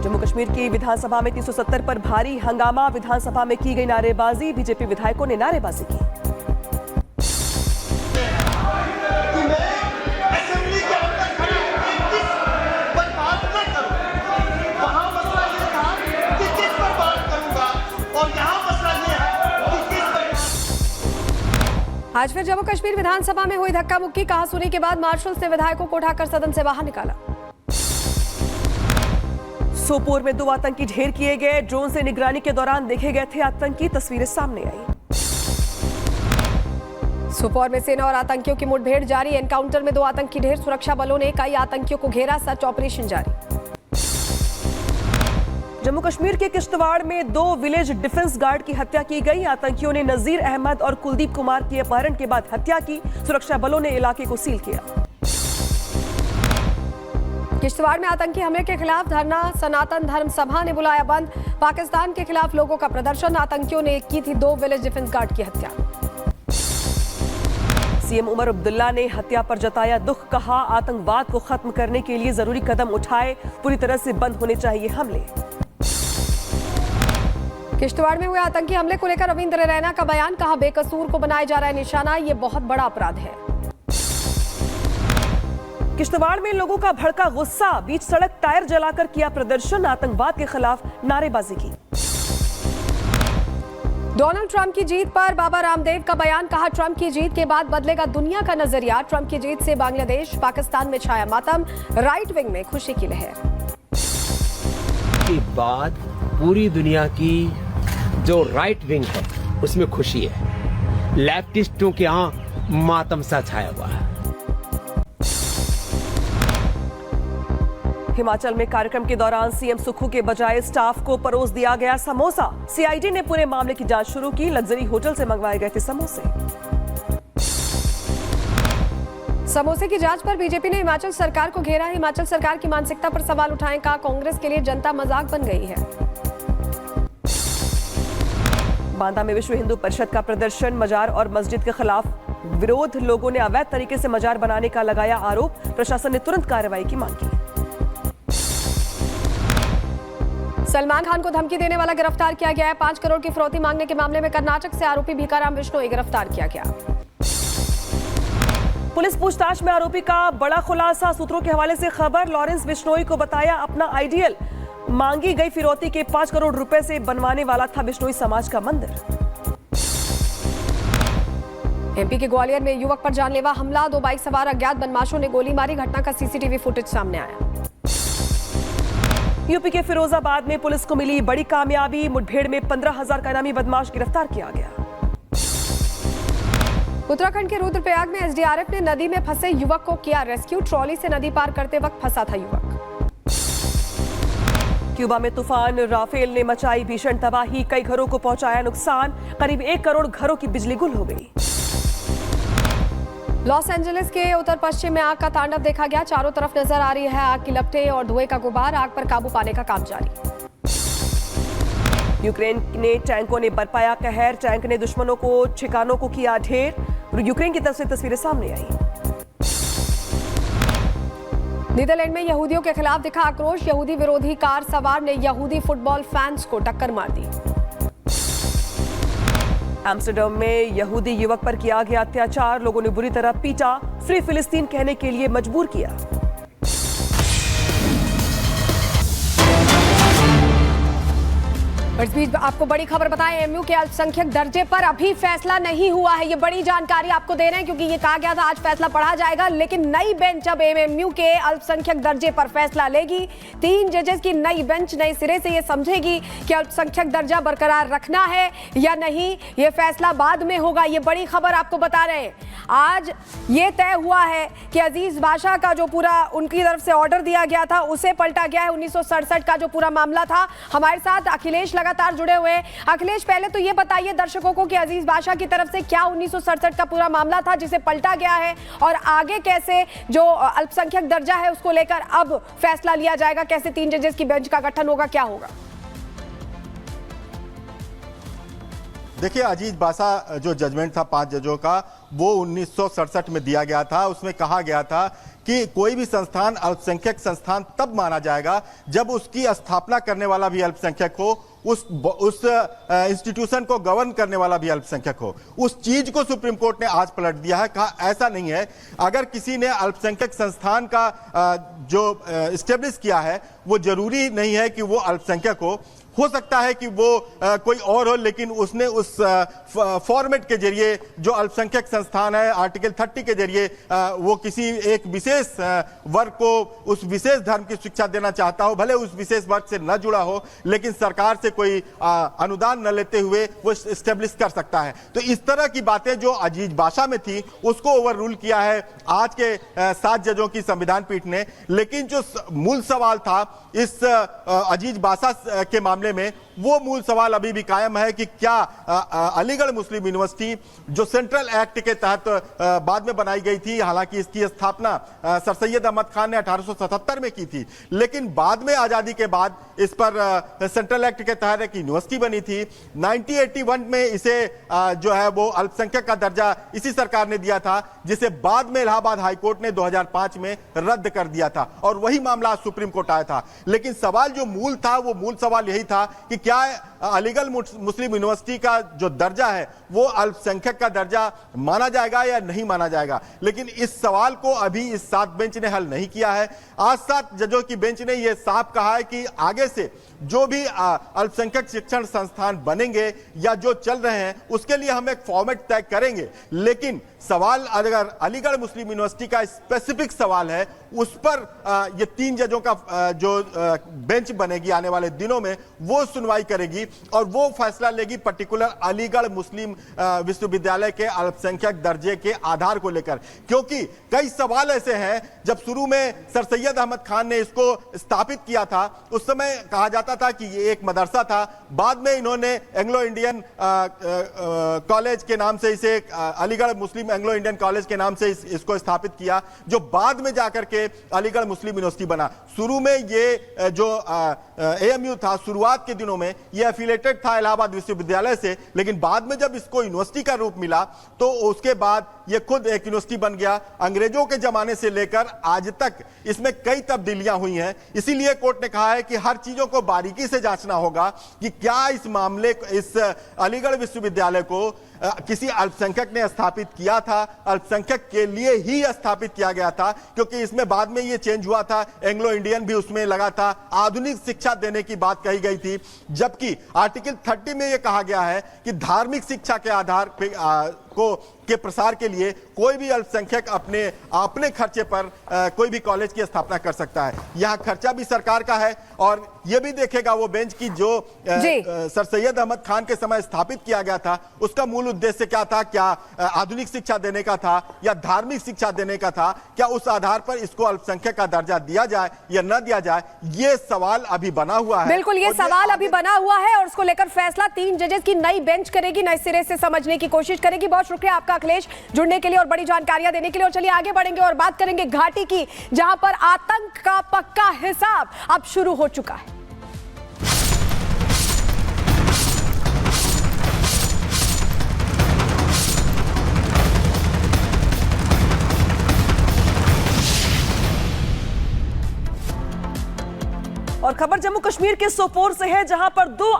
जम्मू कश्मीर की विधानसभा में 370 पर भारी हंगामा, विधानसभा में की गई नारेबाजी, बीजेपी विधायकों ने नारेबाजी की। आज फिर जम्मू कश्मीर विधानसभा में हुई धक्का मुक्की, कहा सुनी के बाद मार्शल्स ने विधायकों को उठाकर सदन से बाहर निकाला। सोपोर में 2 आतंकी ढेर किए गए, ड्रोन से निगरानी के दौरान देखे गए थे आतंकी, तस्वीरें सामने आई। सोपोर में सेना और आतंकियों की मुठभेड़ जारी, एनकाउंटर में 2 आतंकी ढेर, सुरक्षा बलों ने कई आतंकियों को घेरा, सर्च ऑपरेशन जारी। जम्मू कश्मीर के किश्तवाड़ में 2 विलेज डिफेंस गार्ड की हत्या की गई, आतंकियों ने नजीर अहमद और कुलदीप कुमार की अपहरण के बाद हत्या की, सुरक्षा बलों ने इलाके को सील किया। किश्तवाड़ में आतंकी हमले के खिलाफ धरना, सनातन धर्म सभा ने बुलाया बंद, पाकिस्तान के खिलाफ लोगों का प्रदर्शन, आतंकियों ने की थी 2 विलेज डिफेंस गार्ड की हत्या। सीएम उमर अब्दुल्ला ने हत्या पर जताया दुख, कहा आतंकवाद को खत्म करने के लिए जरूरी कदम उठाए, पूरी तरह से बंद होने चाहिए हमले। किश्तवाड़ में हुए आतंकी हमले को लेकर रविंद्र रैना का बयान, कहा बेकसूर को बनाया जा रहा है निशाना, ये बहुत बड़ा अपराध है। किश्तवाड़ में लोगों का भड़का गुस्सा, बीच सड़क टायर जलाकर किया प्रदर्शन, आतंकवाद के खिलाफ नारेबाजी की। डोनाल्ड ट्रंप की जीत पर बाबा रामदेव का बयान, कहा ट्रंप की जीत के बाद बदलेगा दुनिया का नजरिया, ट्रंप की जीत से बांग्लादेश पाकिस्तान में छाया मातम, राइट विंग में खुशी की लहर। के बाद पूरी दुनिया की जो राइट विंग है उसमें खुशी है, लेफ्टिस्टों के यहाँ मातम सा छाया हुआ है। हिमाचल में कार्यक्रम के दौरान सीएम सुक्खू के बजाय स्टाफ को परोस दिया गया समोसा, सीआईडी ने पूरे मामले की जांच शुरू की, लग्जरी होटल से मंगवाए गए थे समोसे। समोसे की जांच पर बीजेपी ने हिमाचल सरकार को घेरा, हिमाचल सरकार की मानसिकता पर सवाल उठाएं, कहा कांग्रेस के लिए जनता मजाक बन गई है। बांदा में विश्व हिंदू परिषद का प्रदर्शन, मजार और मस्जिद के खिलाफ विरोध, लोगों ने अवैध तरीके से मजार बनाने का लगाया आरोप, प्रशासन ने तुरंत कार्रवाई की मांग की। सलमान खान को धमकी देने वाला गिरफ्तार किया गया है, 5 करोड़ की फिरौती मांगने के मामले में कर्नाटक से आरोपी भीखाराम बिश्नोई गिरफ्तार किया गया। पुलिस पूछताछ में आरोपी का बड़ा खुलासा, सूत्रों के हवाले से खबर, लॉरेंस बिश्नोई को बताया अपना आइडियल, मांगी गई फिरौती के 5 करोड़ रुपए से बनवाने वाला था बिश्नोई समाज का मंदिर। एमपी के ग्वालियर में युवक पर जानलेवा हमला, 2 बाइक सवार अज्ञात बदमाशों ने गोली मारी, घटना का सीसीटीवी फुटेज सामने आया। यूपी के फिरोजाबाद में पुलिस को मिली बड़ी कामयाबी, मुठभेड़ में 15,000 का इनामी बदमाश गिरफ्तार किया गया। उत्तराखंड के रुद्रप्रयाग में एसडीआरएफ ने नदी में फंसे युवक को किया रेस्क्यू, ट्रॉली से नदी पार करते वक्त फंसा था युवक। क्यूबा में तूफान राफेल ने मचाई भीषण तबाही, कई घरों को पहुंचाया नुकसान, करीब 1 करोड़ घरों की बिजली गुल हो गई। लॉस एंजलिस के उत्तर पश्चिम में आग का तांडव देखा गया, चारों तरफ नजर आ रही है आग की लपटें और धुएं का गुबार, आग पर काबू पाने का काम जारी। यूक्रेन ने टैंकों ने बरपाया कहर, टैंक ने दुश्मनों को ठिकानों को किया ढेर, यूक्रेन की तरफ से तस्वीरें सामने आई। नीदरलैंड में यहूदियों के खिलाफ दिखा आक्रोश, यहूदी विरोधी कार सवार ने यहूदी फुटबॉल फैंस को टक्कर मार दी। एम्स्टर्डम में यहूदी युवक पर किया गया अत्याचार, लोगों ने बुरी तरह पीटा, फ्री फिलिस्तीन कहने के लिए मजबूर किया। इस बीच आपको बड़ी खबर बताएं, एमयू के अल्पसंख्यक दर्जे पर अभी फैसला नहीं हुआ है, ये बड़ी जानकारी आपको दे रहे हैं क्योंकि ये कहा गया था आज फैसला पढ़ा जाएगा, लेकिन नई बेंच अब एमयू के अल्पसंख्यक दर्जे पर फैसला लेगी। 3 जजेस की नई बेंच नए सिरे से ये समझेगी कि अल्पसंख्यक दर्जा बरकरार रखना है या नहीं, ये फैसला बाद में होगा। ये बड़ी खबर आपको बता रहे हैं, आज ये तय हुआ है कि अजीज बादशाह का जो पूरा उनकी तरफ से ऑर्डर दिया गया था उसे पलटा गया है, 1967 का जो पूरा मामला था। हमारे साथ अखिलेश लगातार जुड़े हुए हैं। अखिलेश, पहले तो ये बताइए दर्शकों को कि अजीज बादशाह की तरफ से क्या 1967 का पूरा मामला था जिसे पलटा गया है, और आगे कैसे जो अल्पसंख्यक दर्जा है उसको लेकर अब फैसला लिया जाएगा, कैसे 3 जजेस की बेंच का गठन होगा, क्या होगा? देखिए, अजीज बादशाह जो जजमेंट था 5 जजों का, वो 1967 में दिया गया था। उसमें कहा गया था कि कोई भी संस्थान अल्पसंख्यक संस्थान तब माना जाएगा जब उसकी स्थापना करने वाला भी अल्पसंख्यक हो, उस इंस्टीट्यूशन को गवर्न करने वाला भी अल्पसंख्यक हो। उस चीज को सुप्रीम कोर्ट ने आज पलट दिया है, कहा ऐसा नहीं है। अगर किसी ने अल्पसंख्यक संस्थान का जो एस्टेब्लिश किया है वो जरूरी नहीं है कि वो अल्पसंख्यक हो सकता है कि वो कोई और हो, लेकिन उसने उस फॉर्मेट के जरिए जो अल्पसंख्यक संस्थान है आर्टिकल 30 के जरिए वो किसी एक विशेष वर्ग को उस विशेष धर्म की शिक्षा देना चाहता हो, भले उस विशेष वर्ग से न जुड़ा हो, लेकिन सरकार से कोई अनुदान न लेते हुए वो एस्टेब्लिश कर सकता है। तो इस तरह की बातें जो अजीज बाशा में थी उसको ओवर रूल किया है आज के 7 जजों की संविधान पीठ ने। लेकिन जो मूल सवाल था इस अजीज बाशा के मामले में, वो मूल सवाल अभी भी कायम है कि क्या अलीगढ़ मुस्लिम यूनिवर्सिटी जो सेंट्रल एक्ट के तहत बाद में बनाई गई थी, हालांकि इसकी स्थापना सर सैयद अहमद खान ने 1877 में की थी, लेकिन बाद में आजादी के बाद इस पर सेंट्रल एक्ट के तहत एक यूनिवर्सिटी बनी थी। 1981 में इसे जो है वो अल्पसंख्यक का दर्जा इसी सरकार ने दिया था, जिसे बाद में इलाहाबाद हाईकोर्ट ने 2005 में रद्द कर दिया था और वही मामला सुप्रीम कोर्ट आया था। लेकिन सवाल जो मूल था वो मूल सवाल यही था कि क्या अलीगढ़ मुस्लिम यूनिवर्सिटी का जो दर्जा है वो अल्पसंख्यक का दर्जा माना जाएगा या नहीं माना जाएगा। लेकिन इस सवाल को अभी इस 7 बेंच ने हल नहीं किया है। आज 7 जजों की बेंच ने यह साफ कहा है कि आगे से जो भी अल्पसंख्यक शिक्षण संस्थान बनेंगे या जो चल रहे हैं उसके लिए हम एक फॉर्मेट तय करेंगे, लेकिन सवाल अगर अलीगढ़ मुस्लिम यूनिवर्सिटी का स्पेसिफिक सवाल है उस पर ये 3 जजों का जो बेंच बनेगी आने वाले दिनों में वो सुनवाई करेगी और वो फैसला लेगी पर्टिकुलर अलीगढ़ मुस्लिम विश्वविद्यालय के अल्पसंख्यक दर्जे के आधार को लेकर। क्योंकि कई सवाल ऐसे हैं, जब शुरू में सर सैयद अहमद खान ने इसको स्थापित किया था उस समय कहा जाता था कि ये एक मदरसा था, बाद में इन्होंने एंग्लो इंडियन कॉलेज के नाम से इसे अलीगढ़ मुस्लिम एंग्लो इंडियन कॉलेज के नाम से इसको स्थापित किया, जो बाद में जाकर के अलीगढ़ मुस्लिम यूनिवर्सिटी बना। शुरू में ये जो एएमयू था शुरुआत के दिनों में ये एफिलेटेड था इलाहाबाद विश्वविद्यालय से, लेकिन बाद में जब इसको यूनिवर्सिटी का रूप मिला तो उसके बाद ये खुद एक यूनिवर्सिटी बन गया। अंग्रेजों के जमाने से लेकर आज तक इसमें कई तब्दीलियां हुई हैं। इसीलिए कोर्ट ने कहा है कि हर चीजों को बारीकी से जांचना होगा कि क्या इस मामले इस अलीगढ़ विश्वविद्यालय को किसी अल्पसंख्यक ने स्थापित किया था, अल्पसंख्यक के लिए ही स्थापित किया गया था, क्योंकि इसमें बाद में ये चेंज हुआ था, एंग्लो इंडियन भी उसमें लगा था, आधुनिक शिक्षा देने की बात कही गई थी। जबकि आर्टिकल 30 में यह कहा गया है कि धार्मिक शिक्षा के आधार के प्रसार के लिए कोई भी अल्पसंख्यक अपने खर्चे पर कोई भी कॉलेज की स्थापना कर सकता है। यहां खर्चा भी सरकार का है और यह भी देखेगा वो बेंच की जो सर सैयद अहमद खान के समय स्थापित किया गया था उसका मूल उद्देश्य क्या था, क्या आधुनिक शिक्षा देने का था या धार्मिक शिक्षा देने का था, क्या उस आधार पर इसको अल्पसंख्यक का दर्जा दिया जाए या न दिया जाए, ये सवाल अभी बना हुआ है। बिल्कुल, ये सवाल अभी बना हुआ है और उसको लेकर फैसला 3 जजेस की नई बेंच करेगी, नए सिरे से समझने की कोशिश करेगी। बहुत शुक्रिया आपका अखिलेश जुड़ने के लिए और बड़ी जानकारियां देने के लिए। और चलिए आगे बढ़ेंगे और बात करेंगे घाटी की, जहां पर आतंक का पक्का हिसाब अब शुरू हो चुका है। और खबर जम्मू कश्मीर के सोपोर से है, जहां पर 2